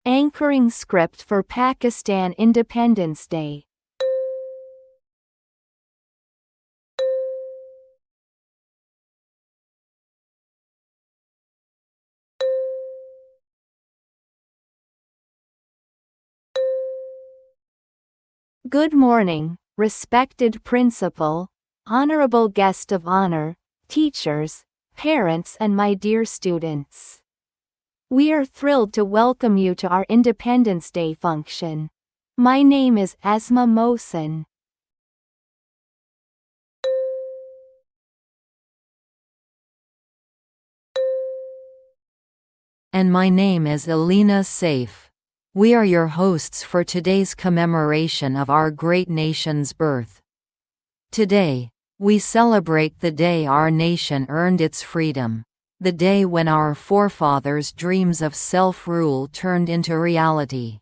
Anchoring script for Pakistan Independence Day. Good morning, respected principal, honorable guest of honor, teachers, parents and my dear students. We are thrilled to welcome you to our Independence Day function. My name is Asma Mohsen. And my name is Elena Saif. We are your hosts for today's commemoration of our great nation's birth. Today, we celebrate the day our nation earned its freedom, the day when our forefathers' dreams of self-rule turned into reality.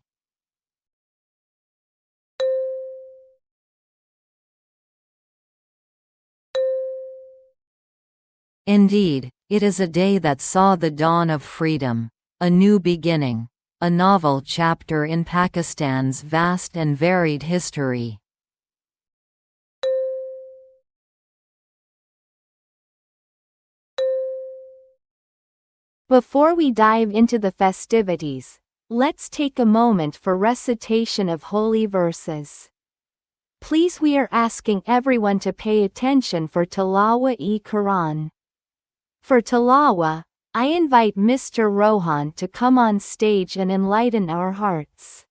Indeed, it is a day that saw the dawn of freedom, a new beginning, a novel chapter in Pakistan's vast and varied history. Before we dive into the festivities, let's take a moment for recitation of holy verses. Please, we are asking everyone to pay attention for Tilawa-e-Quran. For Tilawa, I invite Mr. Rohan to come on stage and enlighten our hearts.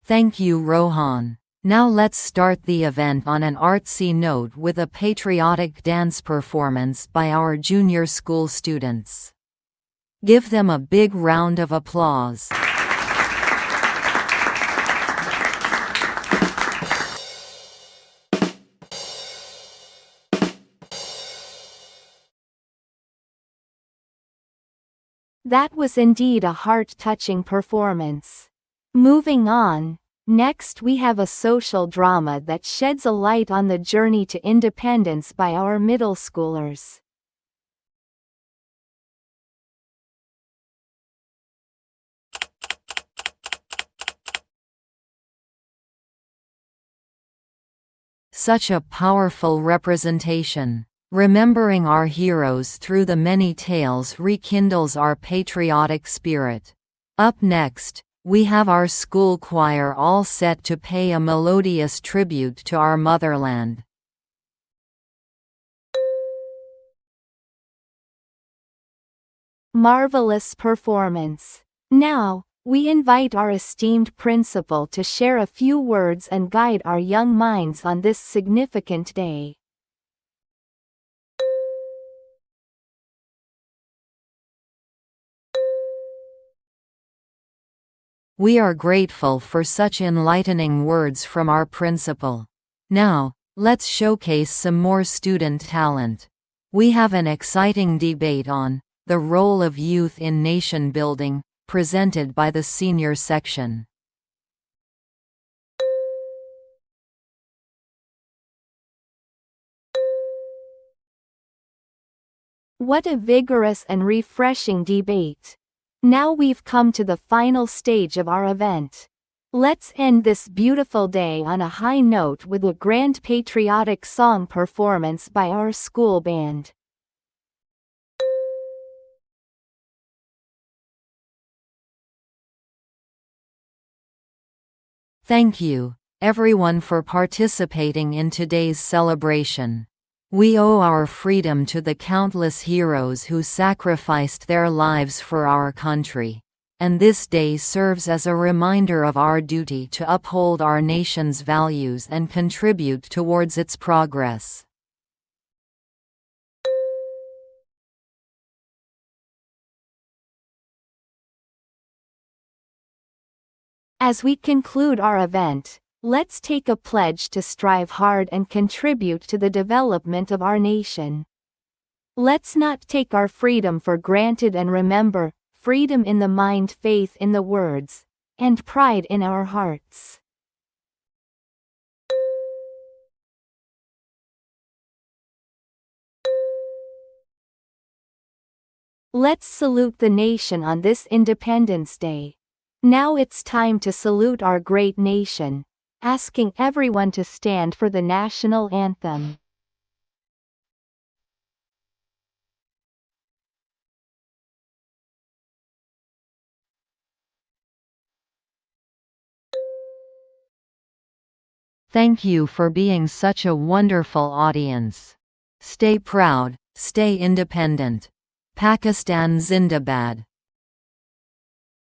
Thank you, Rohan. Now let's start the event on an artsy note with a patriotic dance performance by our junior school students. Give them a big round of applause. That was indeed a heart-touching performance. Moving on, next we have a social drama that sheds a light on the journey to independence by our middle schoolers. Such a powerful representation. Remembering our heroes through the many tales rekindles our patriotic spirit. Up next, we have our school choir all set to pay a melodious tribute to our motherland. Marvelous performance. Now, we invite our esteemed principal to share a few words and guide our young minds on this significant day. We are grateful for such enlightening words from our principal. Now, let's showcase some more student talent. We have an exciting debate on the role of youth in nation building, presented by the senior section. What a vigorous and refreshing debate. Now we've come to the final stage of our event. Let's end this beautiful day on a high note with a grand patriotic song performance by our school band. Thank you, everyone, for participating in today's celebration. We owe our freedom to the countless heroes who sacrificed their lives for our country, and this day serves as a reminder of our duty to uphold our nation's values and contribute towards its progress. As we conclude our event, let's take a pledge to strive hard and contribute to the development of our nation. Let's not take our freedom for granted and remember, freedom in the mind, faith in the words, and pride in our hearts. Let's salute the nation on this Independence Day. Now it's time to salute our great nation, asking everyone to stand for the national anthem. Thank you for being such a wonderful audience. Stay proud, stay independent. Pakistan Zindabad.